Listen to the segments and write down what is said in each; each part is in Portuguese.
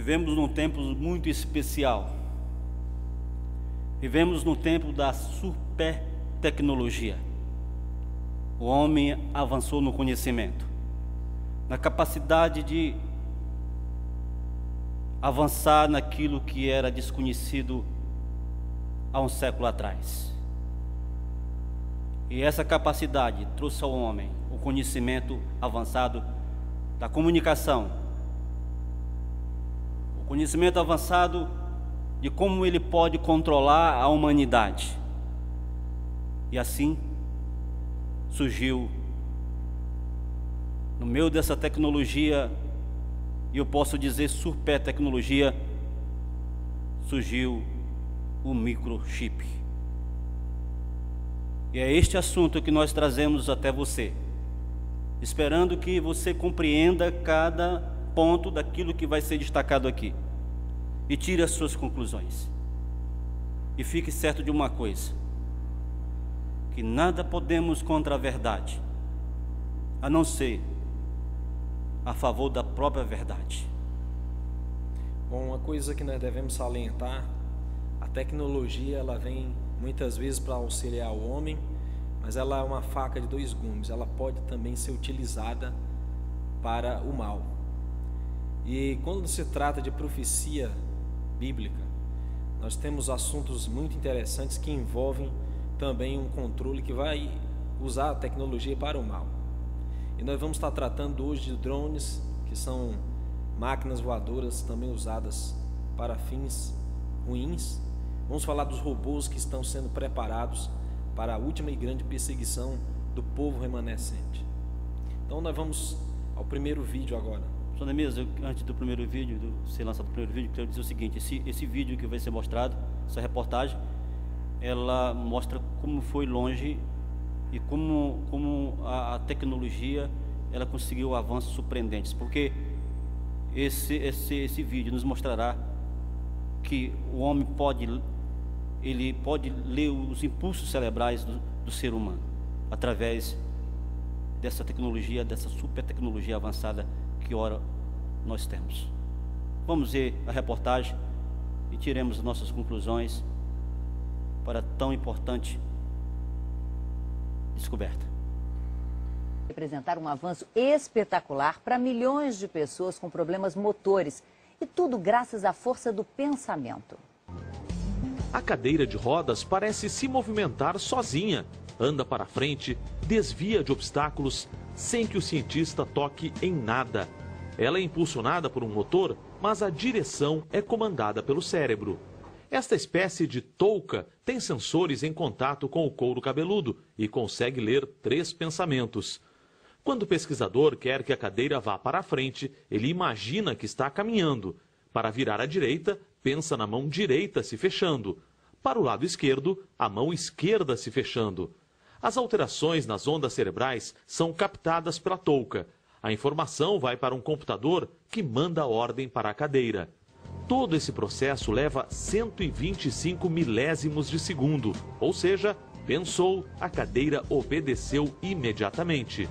Vivemos num tempo muito especial. Vivemos no tempo da super tecnologia. O homem avançou no conhecimento, na capacidade de avançar naquilo que era desconhecido há um século atrás. E essa capacidade trouxe ao homem o conhecimento avançado da comunicação, o conhecimento avançado de como ele pode controlar a humanidade. E assim surgiu, no meio dessa tecnologia, e eu posso dizer super tecnologia, surgiu o microchip. E é este assunto que nós trazemos até você, esperando que você compreenda cada ponto daquilo que vai ser destacado aqui e tire as suas conclusões. E fique certo de uma coisa, que nada podemos contra a verdade, a não ser a favor da própria verdade. Bom, uma coisa que nós devemos salientar, a tecnologia ela vem muitas vezes para auxiliar o homem, mas ela é uma faca de dois gumes, ela pode também ser utilizada para o mal. E quando se trata de profecia bíblica, nós temos assuntos muito interessantes que envolvem também um controle que vai usar a tecnologia para o mal. E nós vamos estar tratando hoje de drones, que são máquinas voadoras também usadas para fins ruins. Vamos falar dos robôs que estão sendo preparados para a última e grande perseguição do povo remanescente. Então nós vamos ao primeiro vídeo agora. Só na mesa, antes do primeiro vídeo, ser lançado o primeiro vídeo, quero dizer o seguinte: esse vídeo que vai ser mostrado, essa reportagem, ela mostra como foi longe e como a tecnologia ela conseguiu avanços surpreendentes, porque esse vídeo nos mostrará que o homem pode ler os impulsos cerebrais do ser humano através dessa tecnologia, dessa super tecnologia avançada que ora nós temos. Vamos ver a reportagem e tiremos as nossas conclusões para tão importante descoberta. Representar um avanço espetacular para milhões de pessoas com problemas motores, e tudo graças à força do pensamento. A cadeira de rodas parece se movimentar sozinha, anda para frente, desvia de obstáculos, sem que o cientista toque em nada. Ela é impulsionada por um motor, mas a direção é comandada pelo cérebro. Esta espécie de touca tem sensores em contato com o couro cabeludo e consegue ler 3 pensamentos. Quando o pesquisador quer que a cadeira vá para a frente, ele imagina que está caminhando. Para virar à direita, pensa na mão direita se fechando. Para o lado esquerdo, a mão esquerda se fechando. As alterações nas ondas cerebrais são captadas pela touca. A informação vai para um computador que manda a ordem para a cadeira. Todo esse processo leva 125 milésimos de segundo, ou seja, pensou, a cadeira obedeceu imediatamente.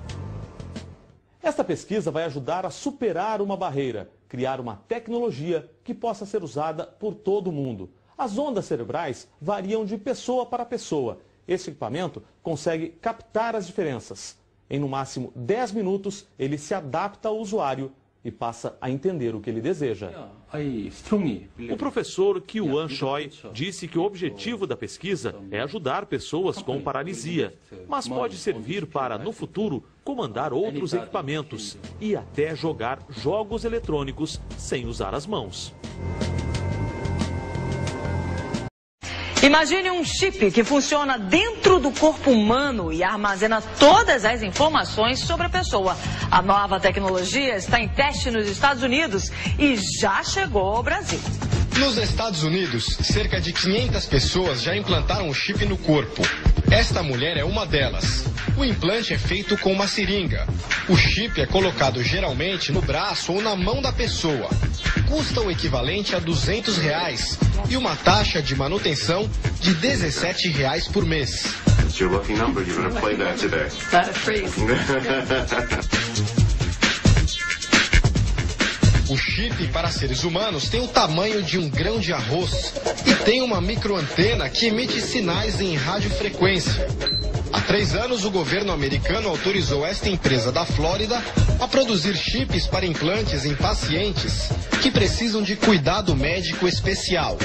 Esta pesquisa vai ajudar a superar uma barreira, criar uma tecnologia que possa ser usada por todo mundo. As ondas cerebrais variam de pessoa para pessoa. Este equipamento consegue captar as diferenças. Em no máximo 10 minutos, ele se adapta ao usuário e passa a entender o que ele deseja. O professor Kyuan Choi disse que o objetivo da pesquisa é ajudar pessoas com paralisia, mas pode servir para, no futuro, comandar outros equipamentos e até jogar jogos eletrônicos sem usar as mãos. Imagine um chip que funciona dentro do corpo humano e armazena todas as informações sobre a pessoa. A nova tecnologia está em teste nos Estados Unidos e já chegou ao Brasil. Nos Estados Unidos, cerca de 500 pessoas já implantaram um chip no corpo. Esta mulher é uma delas. O implante é feito com uma seringa. O chip é colocado geralmente no braço ou na mão da pessoa. Custa o equivalente a R$200 e uma taxa de manutenção de R$17 por mês. It's your lucky number. You're going to play that today. O O chip para seres humanos tem o tamanho de um grão de arroz e tem uma microantena que emite sinais em radiofrequência. Há 3 anos, o governo americano autorizou esta empresa da Flórida a produzir chips para implantes em pacientes que precisam de cuidado médico especial.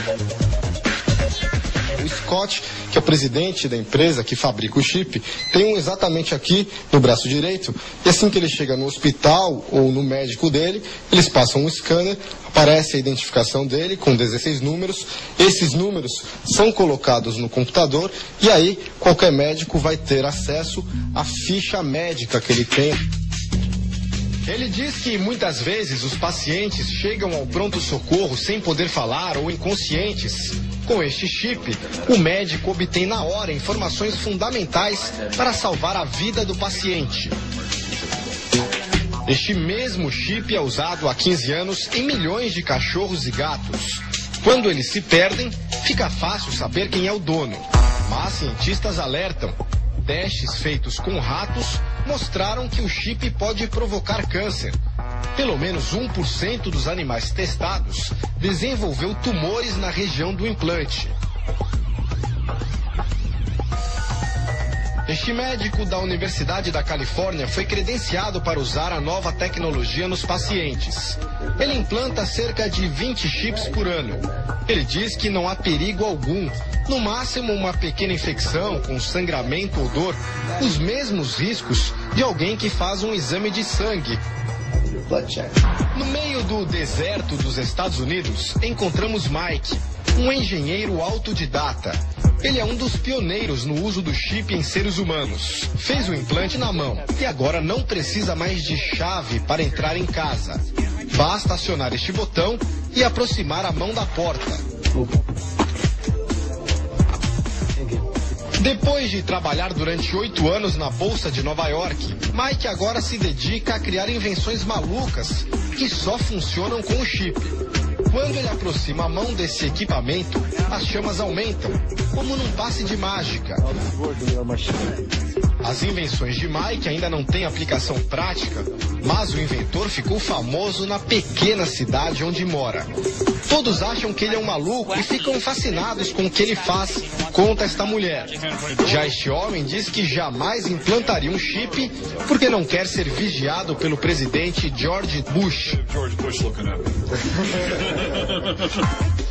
O Scott, que é o presidente da empresa que fabrica o chip, tem um exatamente aqui no braço direito, e assim que ele chega no hospital ou no médico dele, eles passam um scanner, aparece a identificação dele com 16 números, esses números são colocados no computador e aí qualquer médico vai ter acesso à ficha médica que ele tem. Ele diz que muitas vezes os pacientes chegam ao pronto-socorro sem poder falar ou inconscientes. Com este chip, o médico obtém na hora informações fundamentais para salvar a vida do paciente. Este mesmo chip é usado há 15 anos em milhões de cachorros e gatos. Quando eles se perdem, fica fácil saber quem é o dono. Mas cientistas alertam. Testes feitos com ratos mostraram que o chip pode provocar câncer. Pelo menos 1% dos animais testados desenvolveu tumores na região do implante. Este médico da Universidade da Califórnia foi credenciado para usar a nova tecnologia nos pacientes. Ele implanta cerca de 20 chips por ano. Ele diz que não há perigo algum. No máximo, uma pequena infecção com sangramento ou dor, os mesmos riscos de alguém que faz um exame de sangue. No meio do deserto dos Estados Unidos, encontramos Mike, um engenheiro autodidata. Ele é um dos pioneiros no uso do chip em seres humanos. Fez o implante na mão e agora não precisa mais de chave para entrar em casa. Basta acionar este botão e aproximar a mão da porta. Depois de trabalhar durante 8 anos na Bolsa de Nova York, Mike agora se dedica a criar invenções malucas que só funcionam com o chip. Quando ele aproxima a mão desse equipamento, as chamas aumentam, como num passe de mágica. As invenções de Mike ainda não têm aplicação prática, mas o inventor ficou famoso na pequena cidade onde mora. Todos acham que ele é um maluco e ficam fascinados com o que ele faz, conta esta mulher. Já este homem diz que jamais implantaria um chip porque não quer ser vigiado pelo presidente George Bush.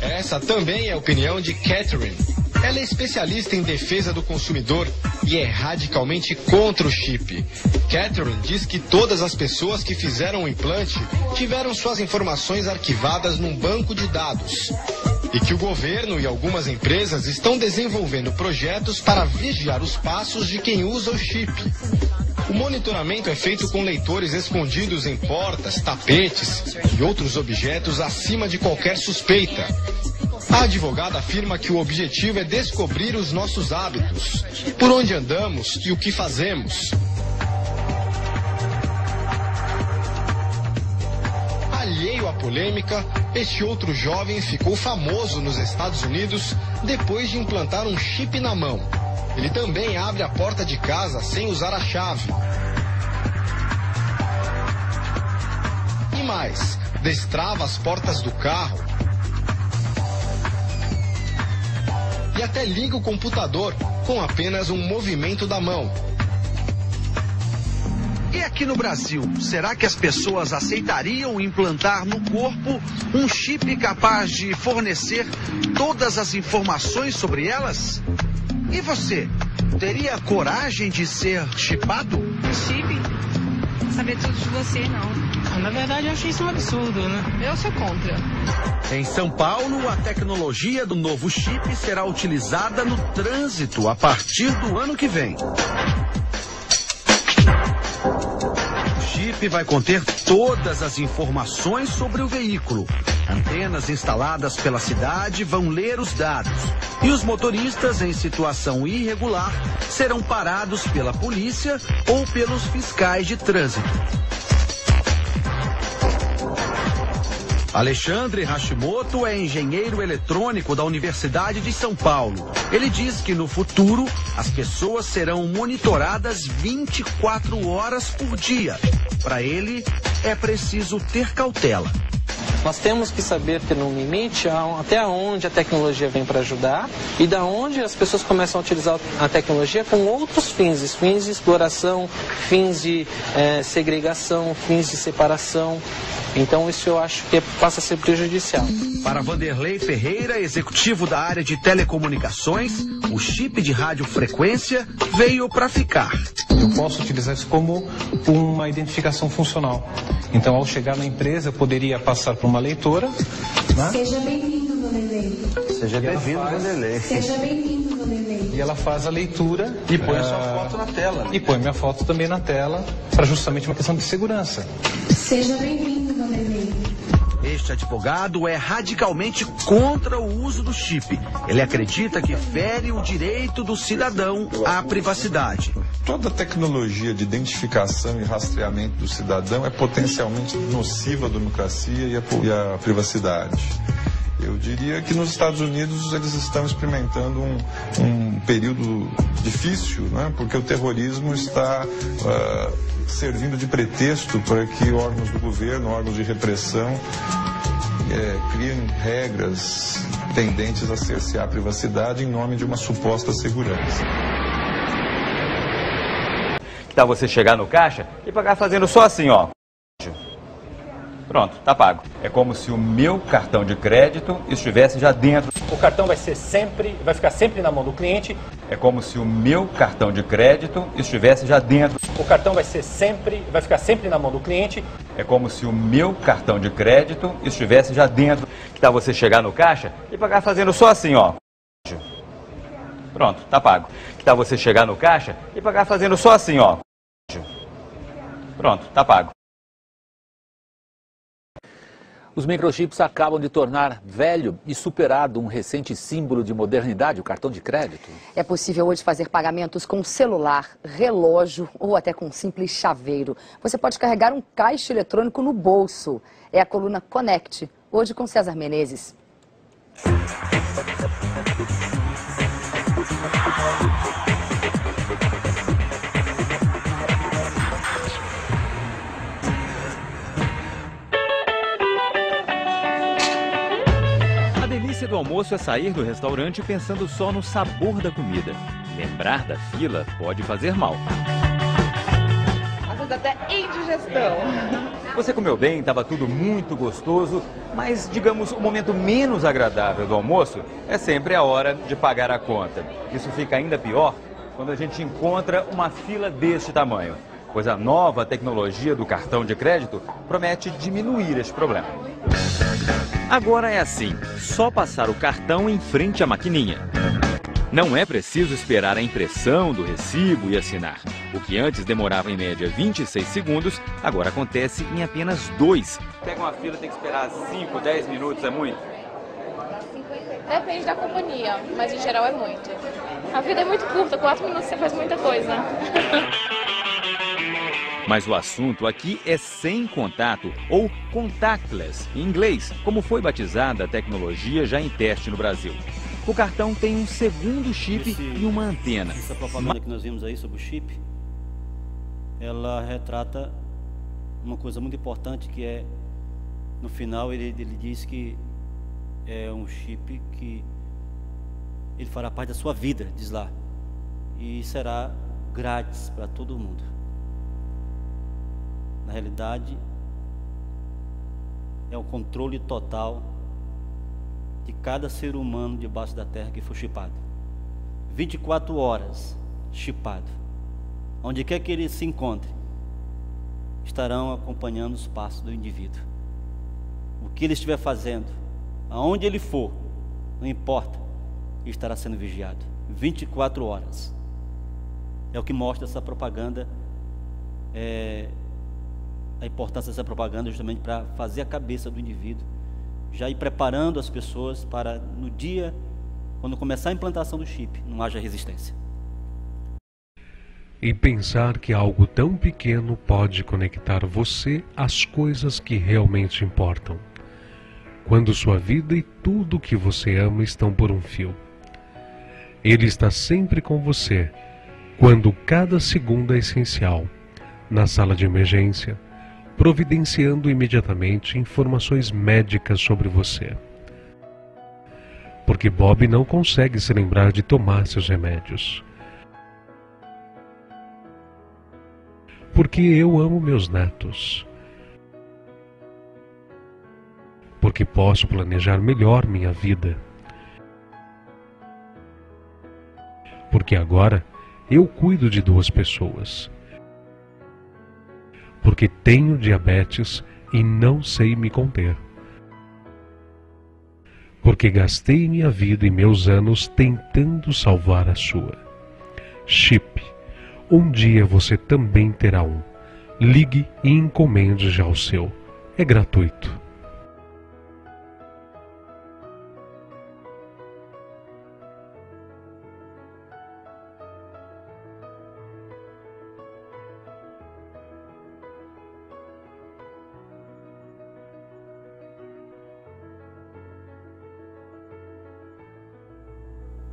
Essa também é a opinião de Catherine. Ela é especialista em defesa do consumidor e é radicalmente contra o chip. Catherine diz que todas as pessoas que fizeram o implante tiveram suas informações arquivadas num banco de dados. E que o governo e algumas empresas estão desenvolvendo projetos para vigiar os passos de quem usa o chip. O monitoramento é feito com leitores escondidos em portas, tapetes e outros objetos acima de qualquer suspeita. A advogada afirma que o objetivo é descobrir os nossos hábitos, por onde andamos e o que fazemos. Alheio à polêmica, este outro jovem ficou famoso nos Estados Unidos depois de implantar um chip na mão. Ele também abre a porta de casa sem usar a chave. E mais, destrava as portas do carro. E até liga o computador com apenas um movimento da mão. E aqui no Brasil, será que as pessoas aceitariam implantar no corpo um chip capaz de fornecer todas as informações sobre elas? E você, teria coragem de ser chipado? Chip? Saber tudo de você, não. Na verdade, eu achei isso um absurdo, né? Eu sou contra. Em São Paulo, a tecnologia do novo chip será utilizada no trânsito a partir do ano que vem. O chip vai conter todas as informações sobre o veículo. Antenas instaladas pela cidade vão ler os dados. E os motoristas em situação irregular serão parados pela polícia ou pelos fiscais de trânsito. Alexandre Hashimoto é engenheiro eletrônico da Universidade de São Paulo. Ele diz que no futuro as pessoas serão monitoradas 24 horas por dia. Para ele, é preciso ter cautela. Nós temos que saber ter um limite até onde a tecnologia vem para ajudar e da onde as pessoas começam a utilizar a tecnologia com outros fins de exploração, fins de segregação, fins de separação. Então isso eu acho que passa a ser prejudicial. Para Vanderlei Ferreira, executivo da área de telecomunicações, o chip de radiofrequência veio para ficar. Eu posso utilizar isso como uma identificação funcional. Então, ao chegar na empresa, eu poderia passar por uma leitora. Né? Seja bem-vindo, Vanderlei. Seja bem-vindo, Vanderlei. Seja bem-vindo, Vanderlei. E ela faz a leitura. E põe a sua foto na tela. Né? E põe minha foto também na tela, para justamente uma questão de segurança. Seja bem-vindo, Vanderlei. Este advogado é radicalmente contra o uso do chip. Ele acredita que fere o direito do cidadão à privacidade. Toda tecnologia de identificação e rastreamento do cidadão é potencialmente nociva à democracia e à privacidade. Eu diria que nos Estados Unidos eles estão experimentando um período difícil, né? Porque o terrorismo está servindo de pretexto para que órgãos do governo, órgãos de repressão, criem regras tendentes a cercear a privacidade em nome de uma suposta segurança. Que tal você chegar no caixa e pagar fazendo só assim, ó. Pronto, tá pago. É como se o meu cartão de crédito estivesse já dentro. O cartão vai ficar sempre na mão do cliente. É como se o meu cartão de crédito estivesse já dentro. O cartão vai ficar sempre na mão do cliente. É como se o meu cartão de crédito estivesse já dentro. Que tal você chegar no caixa e pagar fazendo só assim, ó. Pronto, tá pago. Que tal você chegar no caixa e pagar fazendo só assim, ó. Pronto, tá pago. Os microchips acabam de tornar velho e superado um recente símbolo de modernidade, o cartão de crédito. É possível hoje fazer pagamentos com celular, relógio ou até com um simples chaveiro. Você pode carregar um caixa eletrônico no bolso. É a coluna Connect, hoje com César Menezes. A delícia do almoço é sair do restaurante pensando só no sabor da comida. Lembrar da fila pode fazer mal. Às vezes até indigestão. Você comeu bem, estava tudo muito gostoso, mas, digamos, o momento menos agradável do almoço é sempre a hora de pagar a conta. Isso fica ainda pior quando a gente encontra uma fila deste tamanho, pois a nova tecnologia do cartão de crédito promete diminuir esse problema. Agora é assim, só passar o cartão em frente à maquininha. Não é preciso esperar a impressão do recibo e assinar. O que antes demorava em média 26 segundos, agora acontece em apenas 2. Pega uma fila, tem que esperar 5, 10 minutos, é muito? Depende da companhia, mas em geral é muito. A vida é muito curta, 4 minutos você faz muita coisa. Mas o assunto aqui é sem contato, ou contactless, em inglês, como foi batizada a tecnologia já em teste no Brasil. O cartão tem um segundo chip e uma antena. Essa propaganda que nós vimos aí sobre o chip, ela retrata uma coisa muito importante, que é, no final ele diz que é um chip que ele fará parte da sua vida, diz lá, e será grátis para todo mundo. Na realidade, é o controle total de cada ser humano debaixo da terra que for chipado. 24 horas chipado. Onde quer que ele se encontre, estarão acompanhando os passos do indivíduo. O que ele estiver fazendo, aonde ele for, não importa, ele estará sendo vigiado. 24 horas. É o que mostra essa propaganda, a importância dessa propaganda justamente para fazer a cabeça do indivíduo, já ir preparando as pessoas para, no dia, quando começar a implantação do chip, não haja resistência. E pensar que algo tão pequeno pode conectar você às coisas que realmente importam. Quando sua vida e tudo que você ama estão por um fio. Ele está sempre com você, quando cada segundo é essencial. Na sala de emergência, providenciando imediatamente informações médicas sobre você. Porque Bob não consegue se lembrar de tomar seus remédios. Porque eu amo meus netos. Porque posso planejar melhor minha vida. Porque agora eu cuido de 2 pessoas. Porque tenho diabetes e não sei me conter. Porque gastei minha vida e meus anos tentando salvar a sua. Chip. Um dia você também terá um. Ligue e encomende já o seu. É gratuito.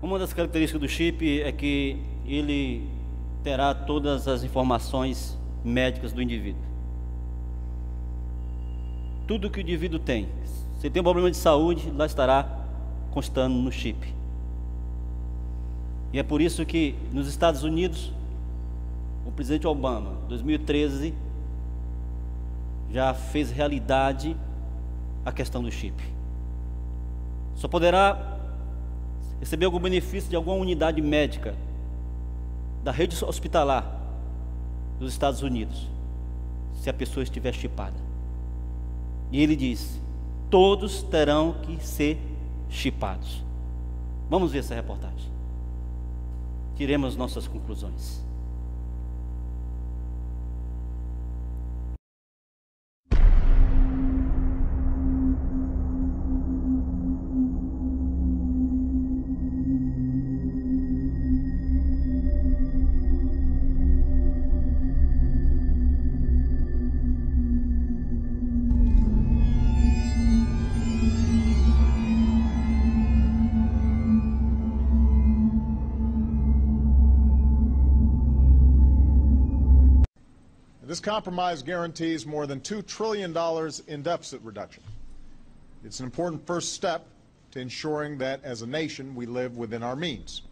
Uma das características do chip é que ele terá todas as informações médicas do indivíduo. Tudo que o indivíduo tem. Se tem um problema de saúde, lá estará constando no chip. E é por isso que nos Estados Unidos, o presidente Obama, em 2013, já fez realidade a questão do chip. Só poderá receber algum benefício de alguma unidade médica da rede hospitalar dos Estados Unidos, se a pessoa estiver chipada. E ele diz: todos terão que ser chipados. Vamos ver essa reportagem. Tiremos nossas conclusões. This compromise guarantees more than $2 trillion in deficit reduction. It's an important first step to ensuring that as a nation we live within our means.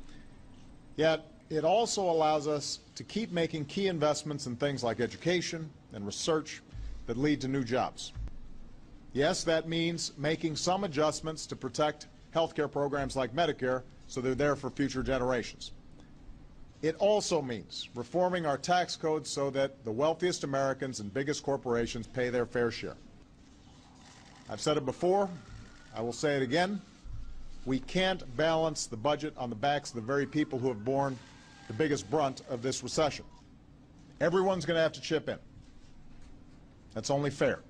Yet it also allows us to keep making key investments in things like education and research that lead to new jobs. Yes, that means making some adjustments to protect healthcare programs like Medicare so they're there for future generations. It also means reforming our tax code so that the wealthiest Americans and biggest corporations pay their fair share. I've said it before, I will say it again, we can't balance the budget on the backs of the very people who have borne the biggest brunt of this recession. Everyone's going to have to chip in. That's only fair.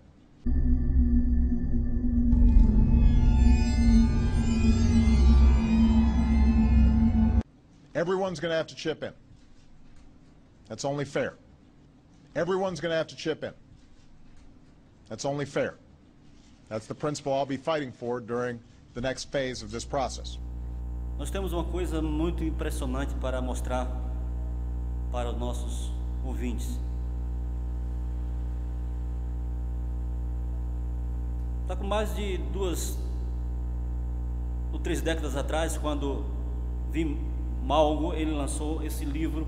Everyone's going to have to chip in. That's only fair. Everyone's going to have to chip in. That's only fair. That's the principle I'll be fighting for during the next phase of this process. Nós temos uma coisa muito impressionante para mostrar para os nossos ouvintes. Está com mais de 2 ou 3 décadas atrás, quando vi Malgo, ele lançou esse livro,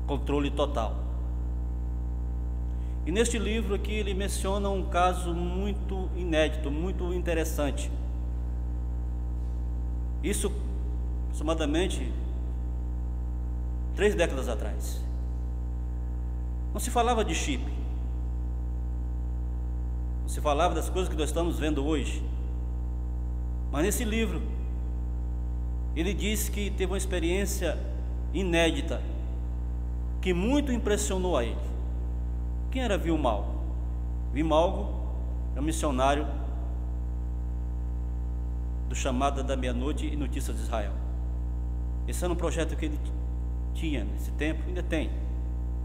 Controle Total. E neste livro aqui ele menciona um caso muito inédito, muito interessante. Isso aproximadamente 3 décadas atrás. Não se falava de chip. Não se falava das coisas que nós estamos vendo hoje. Mas nesse livro ele diz que teve uma experiência inédita que muito impressionou a ele. Quem era Vilmalgo? Vilmalgo é um missionário do Chamada da Meia-Noite e Notícias de Israel. Esse era um projeto que ele tinha nesse tempo, ainda tem,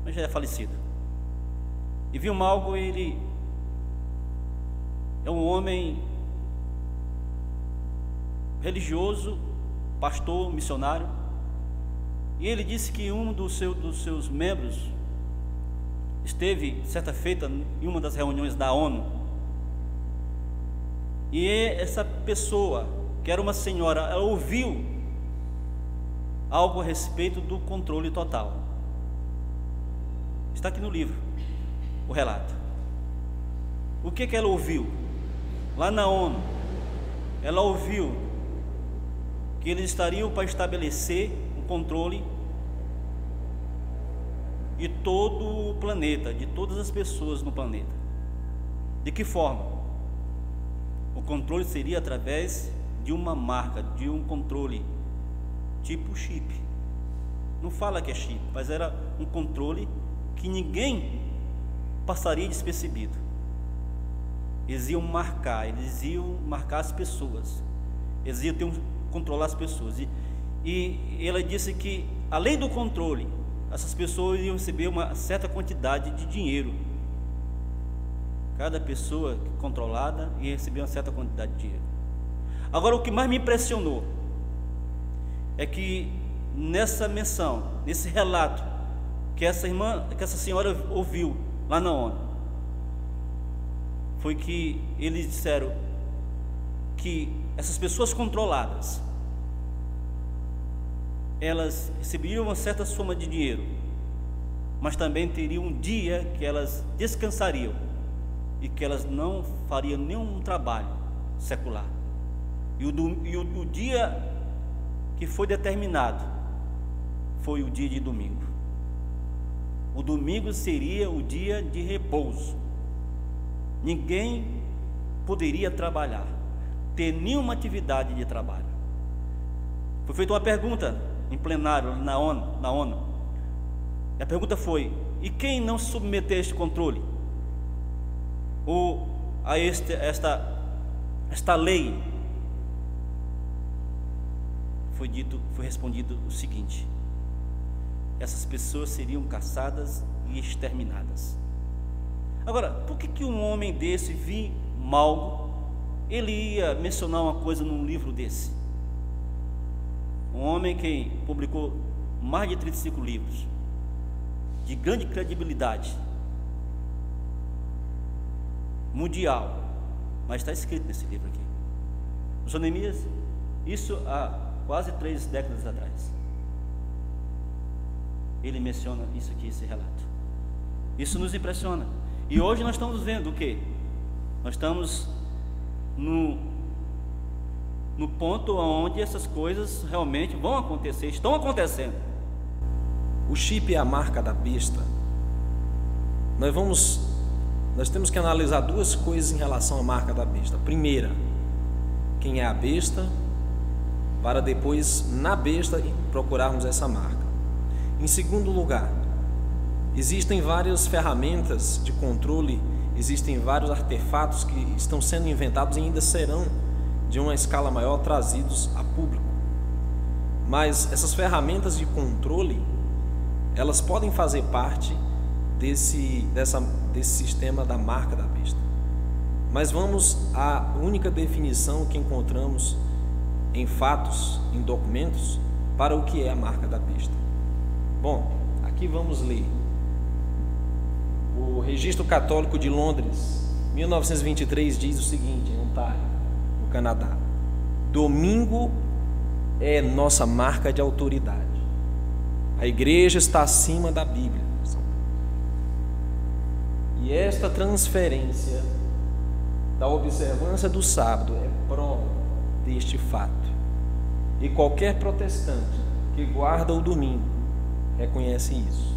mas já é falecido. E Vilmalgo, ele é um homem religioso, pastor, missionário, e ele disse que um dos seus membros esteve certa feita em uma das reuniões da ONU, e essa pessoa, que era uma senhora, ela ouviu algo a respeito do controle total. Está aqui no livro o relato. O que ela ouviu? Lá na ONU, ela ouviu que eles estariam para estabelecer um controle de todo o planeta, de todas as pessoas no planeta. De que forma? O controle seria através de uma marca, de um controle tipo chip. Não fala que é chip, mas era um controle que ninguém passaria despercebido. Eles iam marcar as pessoas. Eles iam controlar as pessoas. E ela disse que, além do controle, essas pessoas iam receber uma certa quantidade de dinheiro. Cada pessoa controlada ia receber uma certa quantidade de dinheiro. Agora, o que mais me impressionou é que nessa menção, nesse relato que essa senhora ouviu lá na ONU, foi que eles disseram que essas pessoas controladas, elas receberiam uma certa soma de dinheiro, mas também teriam um dia que elas descansariam e que elas não fariam nenhum trabalho secular. E o dia que foi determinado foi o dia de domingo. O domingo seria o dia de repouso. Ninguém poderia trabalhar, ter nenhuma atividade de trabalho. Foi feita uma pergunta em plenário na ONU. E a pergunta foi: e quem não se submeter a este controle? Ou a esta lei? Foi respondido o seguinte: essas pessoas seriam caçadas e exterminadas. Agora, por que um homem desse, Vin Malgo, ele ia mencionar uma coisa num livro desse? Um homem que publicou mais de 35 livros, de grande credibilidade mundial, mas está escrito nesse livro aqui. Os Neemias, isso há quase 3 décadas atrás. Ele menciona isso aqui, esse relato. Isso nos impressiona. E hoje nós estamos vendo o quê? Nós estamos no ponto onde essas coisas realmente vão acontecer, estão acontecendo. O chip é a marca da besta. Nós temos que analisar 2 coisas em relação à marca da besta. Primeira, quem é a besta, para depois, na besta, procurarmos essa marca. Em segundo lugar, existem várias ferramentas de controle, existem vários artefatos que estão sendo inventados e ainda serão, de uma escala maior, trazidos a público. Mas essas ferramentas de controle, elas podem fazer parte desse sistema da marca da besta. Mas vamos à única definição que encontramos em fatos, em documentos, para o que é a marca da besta. Bom, aqui vamos ler. O Registro Católico de Londres, 1923, diz o seguinte, em Ontário, no Canadá: domingo é nossa marca de autoridade. A igreja está acima da Bíblia. E esta transferência da observância do sábado é prova deste fato. E qualquer protestante que guarda o domingo reconhece isso.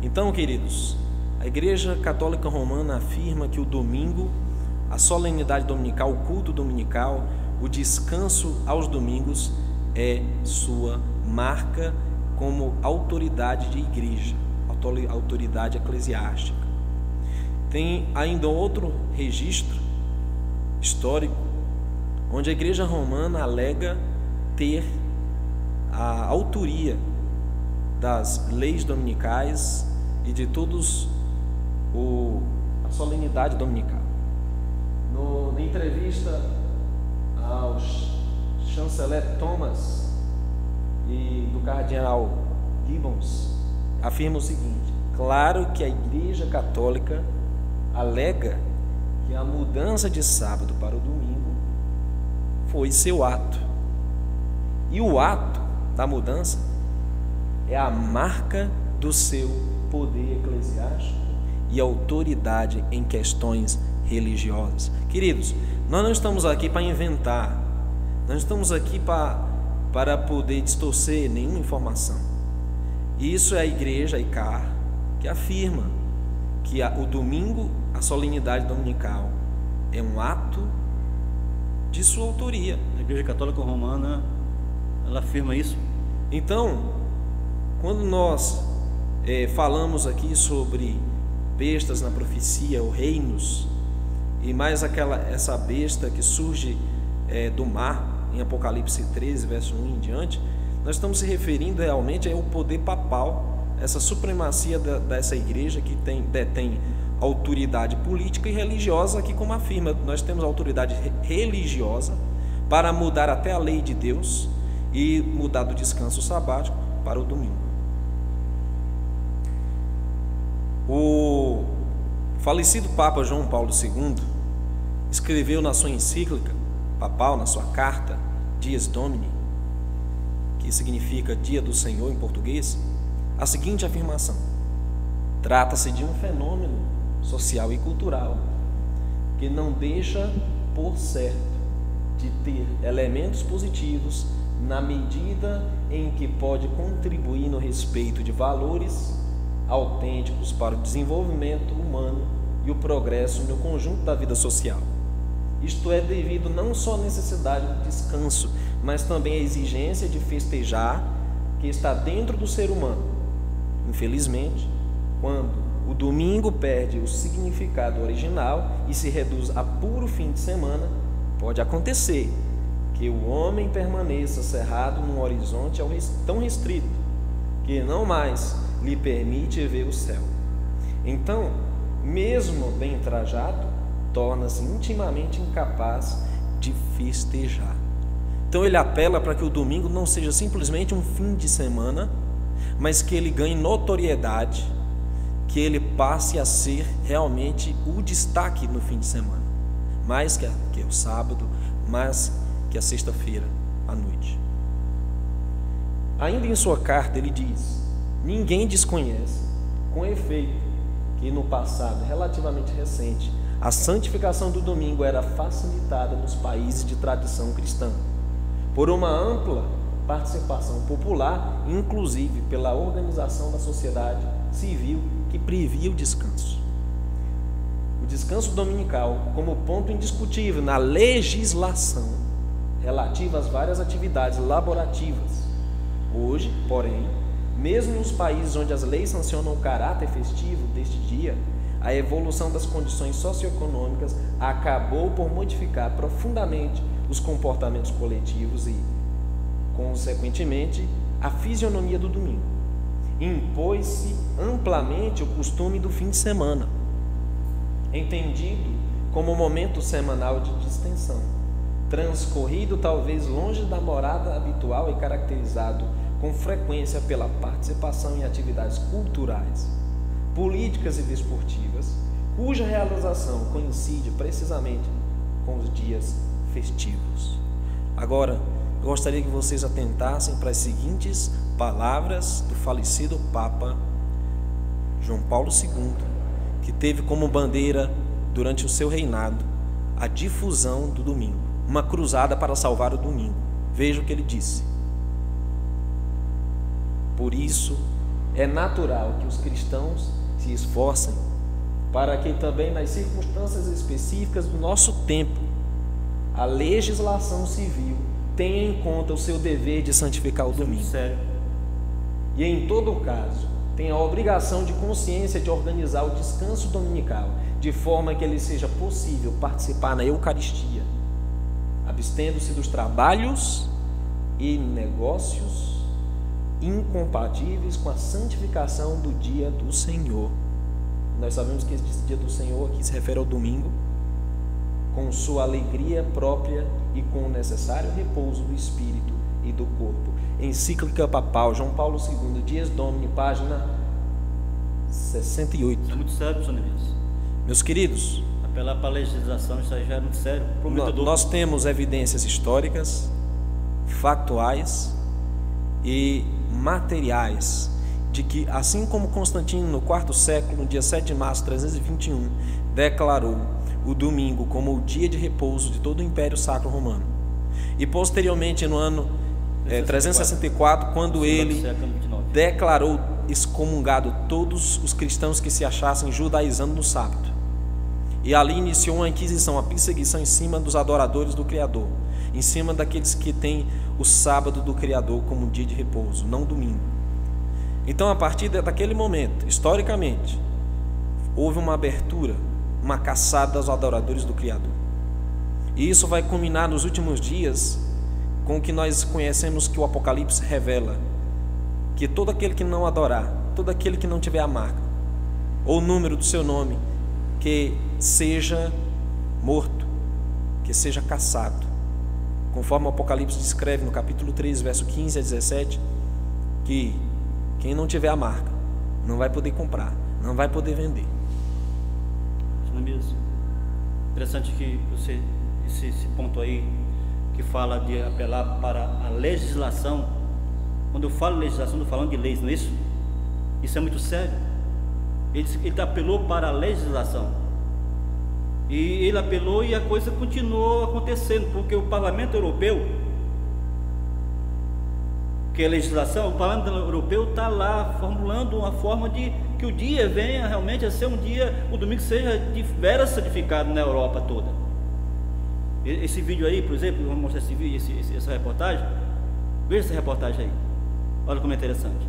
Então, queridos, a Igreja Católica Romana afirma que o domingo, a solenidade dominical, o culto dominical, o descanso aos domingos é sua marca como autoridade de igreja, autoridade eclesiástica. Tem ainda outro registro histórico onde a Igreja Romana alega ter a autoria das leis dominicais e de todos a solenidade dominical. Na entrevista ao chanceler Thomas e do cardeal Gibbons, afirma o seguinte: Claro que a Igreja Católica alega que a mudança de sábado para o domingo foi seu ato. E o ato da mudança é a marca do seu poder eclesiástico e autoridade em questões religiosas. Queridos, nós não estamos aqui para inventar, nós não estamos aqui para poder distorcer nenhuma informação. Isso é a Igreja ICAR que afirma que o domingo, a solenidade dominical, é um ato de sua autoria. A Igreja Católica Romana, ela afirma isso. Então, quando nós falamos aqui sobre bestas na profecia, ou reinos, e mais essa besta que surge do mar, em Apocalipse 13, verso 1 em diante, nós estamos se referindo realmente ao poder papal, essa supremacia dessa igreja que detém autoridade política e religiosa, que, como afirma, nós temos autoridade religiosa para mudar até a lei de Deus e mudar do descanso sabático para o domingo. O falecido Papa João Paulo II escreveu na sua encíclica papal, na sua carta Dies Domini, que significa Dia do Senhor em português, a seguinte afirmação: trata-se de um fenômeno social e cultural que não deixa por certo de ter elementos positivos na medida em que pode contribuir no respeito de valores autênticos para o desenvolvimento humano e o progresso no conjunto da vida social. Isto é devido não só à necessidade de descanso, mas também à exigência de festejar que está dentro do ser humano. Infelizmente, quando o domingo perde o significado original e se reduz a puro fim de semana, pode acontecer que o homem permaneça cerrado num horizonte tão restrito que não mais lhe permite ver o céu. Então, mesmo bem trajado, torna-se intimamente incapaz de festejar. Então ele apela para que o domingo não seja simplesmente um fim de semana, mas que ele ganhe notoriedade, que ele passe a ser realmente o destaque no fim de semana, mais que o sábado, mais que a sexta-feira à noite. Ainda em sua carta ele diz: ninguém desconhece, com efeito, que no passado relativamente recente a santificação do domingo era facilitada nos países de tradição cristã por uma ampla participação popular, inclusive pela organização da sociedade civil que previa o descanso. O descanso dominical como ponto indiscutível na legislação relativa às várias atividades laborativas. Hoje, porém, mesmo nos países onde as leis sancionam o caráter festivo deste dia, a evolução das condições socioeconômicas acabou por modificar profundamente os comportamentos coletivos e, consequentemente, a fisionomia do domingo. Impôs-se amplamente o costume do fim de semana, entendido como momento semanal de distensão, transcorrido talvez longe da morada habitual e caracterizado com frequência pela participação em atividades culturais, políticas e desportivas, cuja realização coincide precisamente com os dias festivos. Agora, eu gostaria que vocês atentassem para as seguintes palavras do falecido Papa João Paulo II, que teve como bandeira, durante o seu reinado, a difusão do domingo, uma cruzada para salvar o domingo. Veja o que ele disse: por isso, é natural que os cristãos se esforcem para que também nas circunstâncias específicas do nosso tempo, a legislação civil tenha em conta o seu dever de santificar o domingo. Sério? E em todo caso, tenha a obrigação de consciência de organizar o descanso dominical, de forma que ele seja possível participar na Eucaristia, abstendo-se dos trabalhos e negócios incompatíveis com a santificação do dia do Senhor. Nós sabemos que esse dia do Senhor aqui se refere ao domingo, com sua alegria própria e com o necessário repouso do espírito e do corpo. Encíclica papal João Paulo II, Dies Domini, página 68. Isso é muito sério, professor Neemias. Meus queridos, apelar para a legislação, isso aí já é muito sério. Nós temos evidências históricas, factuais e materiais de que, assim como Constantino, no quarto século, no dia 7 de março de 321, declarou o domingo como o dia de repouso de todo o Império Sacro Romano, e posteriormente no ano 364, quando ele declarou excomungado todos os cristãos que se achassem judaizando no sábado, e ali iniciou uma inquisição, uma perseguição em cima dos adoradores do Criador, em cima daqueles que têm o sábado do Criador como dia de repouso, não domingo. Então, a partir daquele momento, historicamente, houve uma abertura, uma caçada aos adoradores do Criador. E isso vai culminar nos últimos dias com o que nós conhecemos que o Apocalipse revela, que todo aquele que não adorar, todo aquele que não tiver a marca ou o número do seu nome, que seja morto, que seja caçado. Conforme o Apocalipse descreve no capítulo 3, verso 15 a 17, que quem não tiver a marca não vai poder comprar, não vai poder vender. Não é mesmo? Interessante que você, esse ponto aí, que fala de apelar para a legislação. Quando eu falo legislação, estou falando de leis, não é isso? Isso é muito sério. Ele apelou para a legislação. E ele apelou e a coisa continuou acontecendo, porque o Parlamento Europeu, que é a legislação, o Parlamento Europeu está lá formulando uma forma de que o dia venha realmente a ser um dia, o domingo seja de veras santificado na Europa toda. Esse vídeo aí, por exemplo, vamos mostrar esse vídeo, essa reportagem. Veja essa reportagem aí. Olha como é interessante.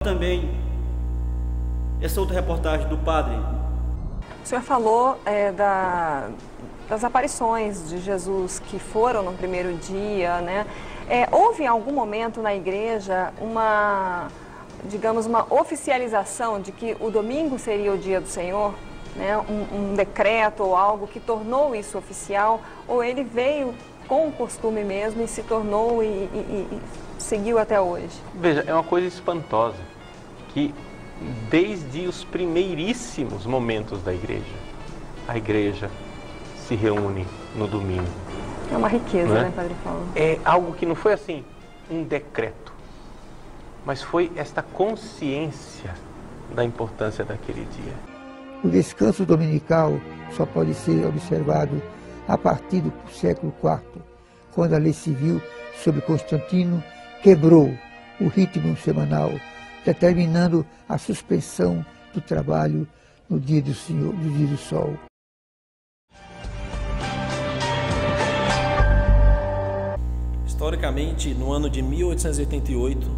Também essa outra reportagem do padre. O senhor falou das aparições de Jesus que foram no primeiro dia, né? Houve em algum momento na igreja uma, digamos, uma oficialização de que o domingo seria o dia do Senhor, né? Um decreto ou algo que tornou isso oficial, ou ele veio com o costume mesmo e se tornou e seguiu até hoje? Veja, é uma coisa espantosa que desde os primeiríssimos momentos da igreja, a igreja se reúne no domingo. É uma riqueza, né, Padre Paulo? É algo que não foi assim um decreto, mas foi esta consciência da importância daquele dia. O descanso dominical só pode ser observado a partir do século IV, quando a lei civil sob Constantino quebrou o ritmo semanal, determinando a suspensão do trabalho no dia do Senhor, no dia do Sol. Historicamente, no ano de 1888,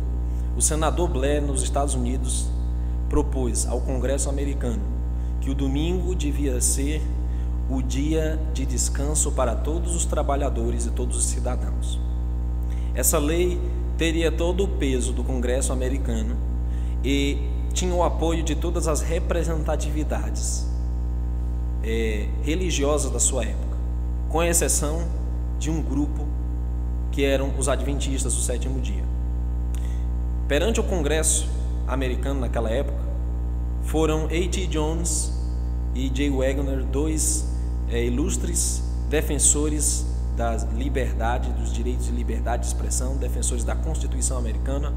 o senador Blair, nos Estados Unidos, propôs ao Congresso americano que o domingo devia ser o dia de descanso para todos os trabalhadores e todos os cidadãos. Essa lei teria todo o peso do Congresso americano e tinha o apoio de todas as representatividades religiosas da sua época, com exceção de um grupo que eram os adventistas do sétimo dia. Perante o Congresso americano naquela época, foram A.T. Jones e J. Wagner, dois ilustres defensores da liberdade, dos direitos de liberdade de expressão, defensores da Constituição americana,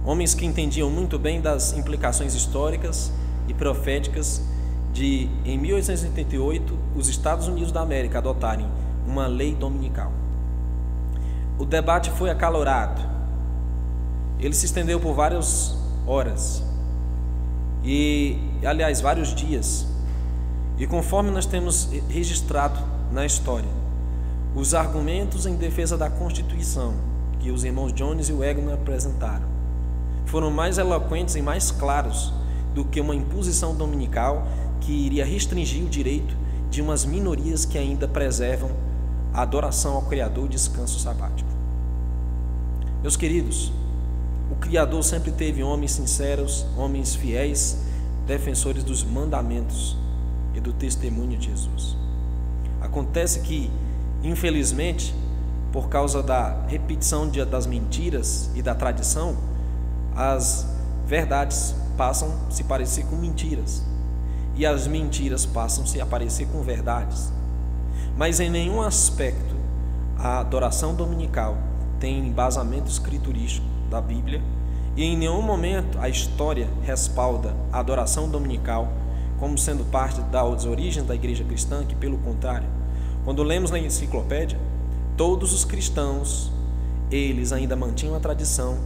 homens que entendiam muito bem das implicações históricas e proféticas de, em 1888, os Estados Unidos da América adotarem uma lei dominical. O debate foi acalorado, ele se estendeu por várias horas, aliás, vários dias, e conforme nós temos registrado na história, os argumentos em defesa da Constituição que os irmãos Jones e Wagner apresentaram foram mais eloquentes e mais claros do que uma imposição dominical que iria restringir o direito de umas minorias que ainda preservam a adoração ao Criador e o descanso sabático. Meus queridos, o Criador sempre teve homens sinceros, homens fiéis, defensores dos mandamentos e do testemunho de Jesus. Acontece que, infelizmente, por causa da repetição das mentiras e da tradição, as verdades passam a se parecer com mentiras e as mentiras passam a se parecer com verdades. Mas em nenhum aspecto a adoração dominical tem embasamento escriturístico da Bíblia e em nenhum momento a história respalda a adoração dominical como sendo parte das origens da igreja cristã, que pelo contrário, quando lemos na enciclopédia, todos os cristãos, eles ainda mantinham a tradição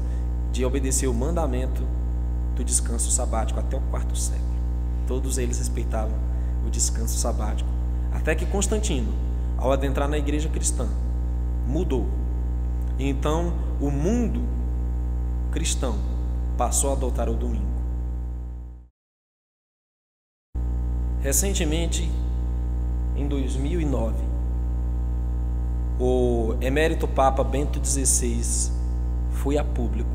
de obedecer o mandamento do descanso sabático até o quarto século. Todos eles respeitavam o descanso sabático, até que Constantino, ao adentrar na igreja cristã, mudou. E então o mundo cristão passou a adotar o domingo. Recentemente, em 2009, o emérito Papa Bento XVI foi a público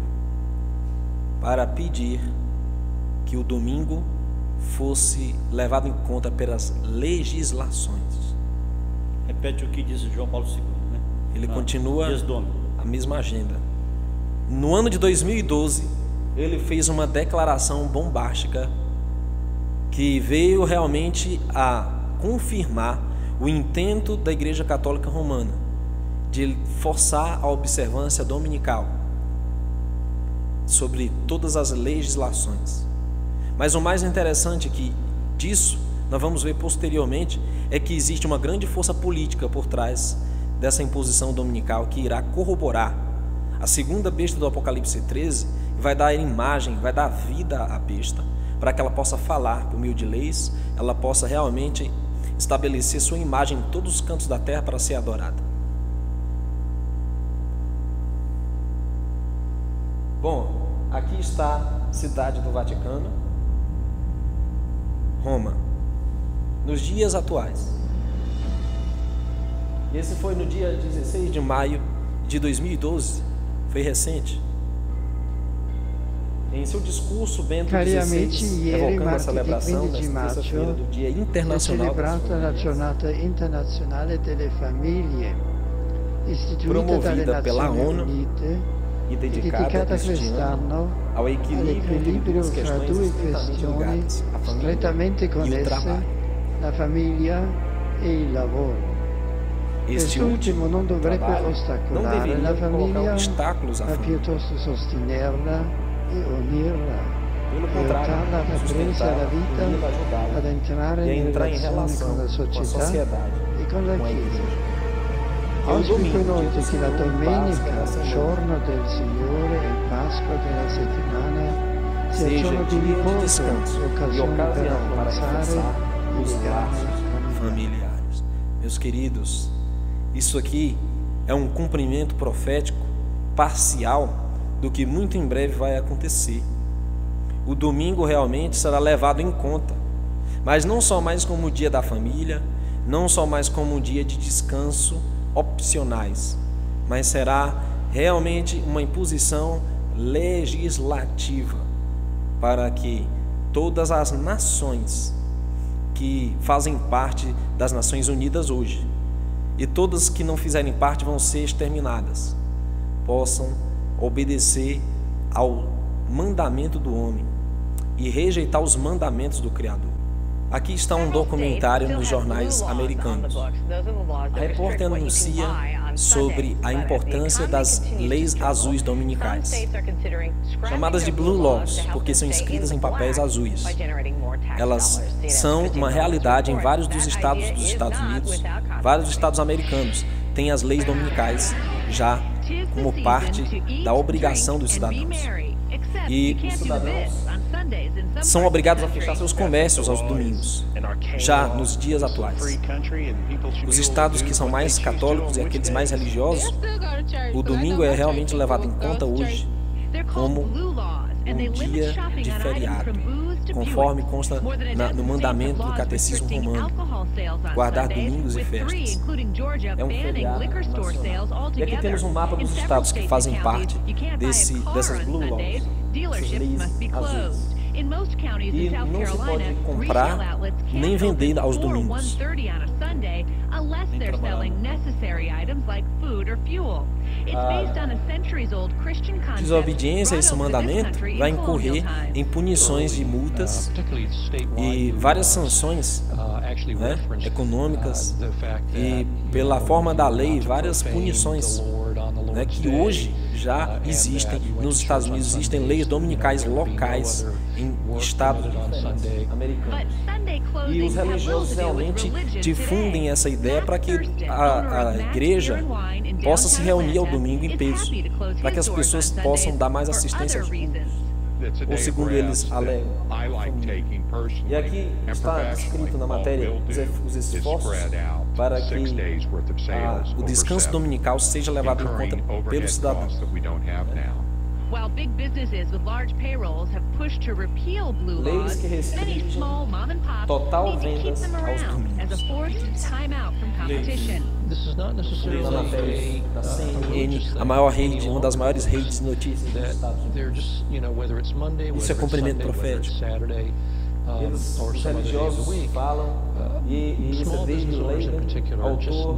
para pedir que o domingo fosse levado em conta pelas legislações. Repete o que diz João Paulo II, né? Ele continua a mesma agenda. No ano de 2012, ele fez uma declaração bombástica que veio realmente a confirmar o intento da Igreja Católica Romana de forçar a observância dominical sobre todas as legislações. Mas o mais interessante que disso, nós vamos ver posteriormente, é que existe uma grande força política por trás dessa imposição dominical que irá corroborar a segunda besta do Apocalipse 13, vai dar imagem, vai dar vida à besta, para que ela possa falar por meio de leis, ela possa realmente estabelecer sua imagem em todos os cantos da terra para ser adorada. Bom, aqui está a cidade do Vaticano, Roma, nos dias atuais. E esse foi no dia 16 de maio de 2012, foi recente. Em seu discurso, Bento XVI, evocando a celebração da terça-feira do Dia Internacional da Giornata Internazionale delle Famiglie, promovida pela ONU e dedicada quest'anno ao equilíbrio fra due questioni strettamente connesse, la famiglia e il lavoro. Este último non dovrebbe ostacolare la famiglia, ma piuttosto sostenerla e unirla, pelo contrário, aiutarla a ripresa la vita, ad entrare in relazione con la società e con la Chiesa. Auspico inoltre che la domenica, giorno del Signore e Pasqua della settimana, sia giorno di riposo, occasione per rafforzare i legami familiares. Meus queridos, isso aqui é um cumprimento profético parcial do que muito em breve vai acontecer. O domingo realmente será levado em conta, mas não só mais como o dia da família, não só mais como um dia de descanso opcionais, mas será realmente uma imposição legislativa para que todas as nações que fazem parte das Nações Unidas hoje, e todas que não fizerem parte vão ser exterminadas, possam obedecer ao mandamento do homem e rejeitar os mandamentos do Criador. Aqui está um documentário nos jornais americanos. A repórter anuncia sobre a importância das leis azuis dominicais, chamadas de Blue Laws, porque são escritas em papéis azuis. Elas são uma realidade em vários dos estados Unidos, vários estados americanos têm as leis dominicais já como parte da obrigação dos cidadãos. E os cidadãos são obrigados a fechar seus comércios aos domingos, já nos dias atuais. Os estados que são mais católicos e aqueles mais religiosos, o domingo é realmente levado em conta hoje como um dia de feriado, conforme consta no mandamento do Catecismo Romano, guardar domingos e festas. É um feriado nacional. E aqui temos um mapa dos estados que fazem parte dessas Blue Laws, essas leis azuis. E não se pode comprar nem vender aos domingos. A desobediência a esse mandamento vai incorrer em punições de multas e várias sanções, né, econômicas, e pela forma da lei várias punições, né, que hoje já existem nos Estados Unidos. Existem leis dominicais locais em estados diferentes americanos. E os religiosos realmente difundem essa ideia para que a igreja possa se reunir ao domingo em peso, para que as pessoas possam dar mais assistência aos cultos, ou segundo eles alegam. E aqui está escrito na matéria os esforços para que o descanso dominical seja levado em conta pelos cidadãos. Leis que restringem total vendas aos domingos. Na matéria da CNN, a maior rede, uma das maiores redes de notícias dos Estados Unidos. Isso é cumprimento profético. Os religiosos falam e isso é desde lei, autor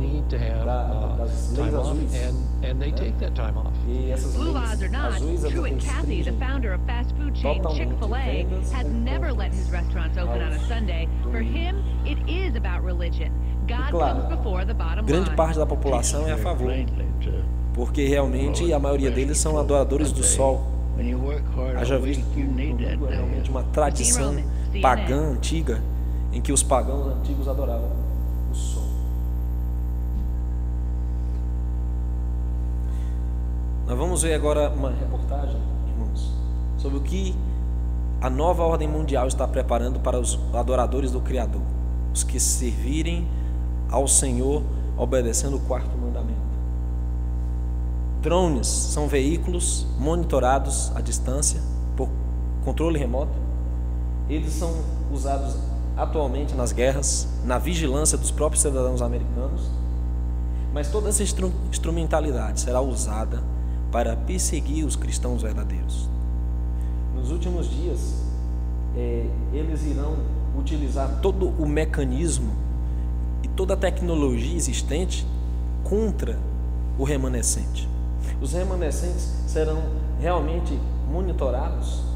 das leis azuis. E essas leis azuis restringem totalmente vendas. E claro, grande parte da população é a favor, porque realmente a maioria deles são adoradores do sol. Haja visto que o domingo é realmente uma tradição pagã antiga, em que os pagãos antigos adoravam o sol. Nós vamos ver agora uma reportagem, irmãos, sobre o que a nova ordem mundial está preparando para os adoradores do Criador, os que servirem ao Senhor obedecendo o quarto mandamento. Drones são veículos monitorados à distância por controle remoto. Eles são usados atualmente nas guerras, na vigilância dos próprios cidadãos americanos, mas toda essa instrumentalidade será usada para perseguir os cristãos verdadeiros. Nos últimos dias, eles irão utilizar todo o mecanismo e toda a tecnologia existente contra o remanescente. Os remanescentes serão realmente monitorados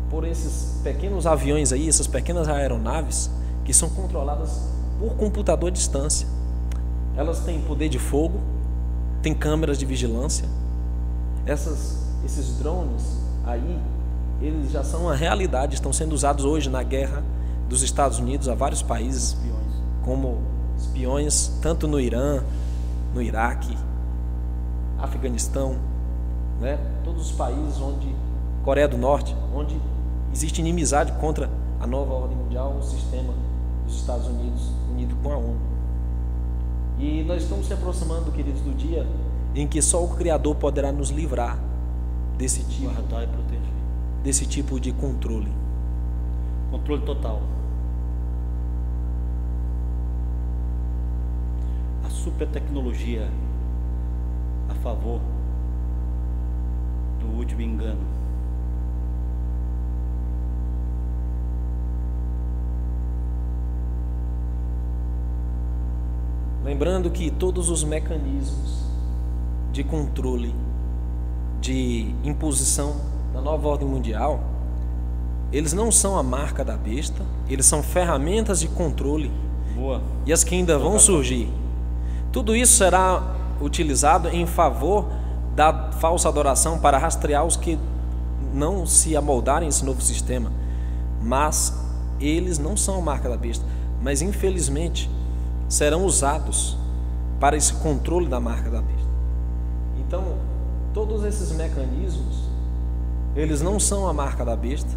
por esses pequenos aviões aí, essas pequenas aeronaves que são controladas por computador à distância. Elas têm poder de fogo, têm câmeras de vigilância. Esses drones aí, eles já são uma realidade, estão sendo usados hoje na guerra dos Estados Unidos a vários países, como espiões, tanto no Irã, no Iraque, Afeganistão, né? Todos os países Coreia do Norte, onde existe inimizade contra a nova ordem mundial, o sistema dos Estados Unidos unido com a ONU. E nós estamos se aproximando, queridos, do dia em que só o Criador poderá nos livrar desse tipo de controle. Controle total. A super tecnologia a favor do último engano. Lembrando que todos os mecanismos de controle, de imposição da nova ordem mundial, eles não são a marca da besta, eles são ferramentas de controle. Boa. E as que ainda vão surgir. Tudo isso será utilizado em favor da falsa adoração para rastrear os que não se amoldarem a esse novo sistema. Mas eles não são a marca da besta, mas infelizmente serão usados para esse controle da marca da besta. Então, todos esses mecanismos, eles não são a marca da besta,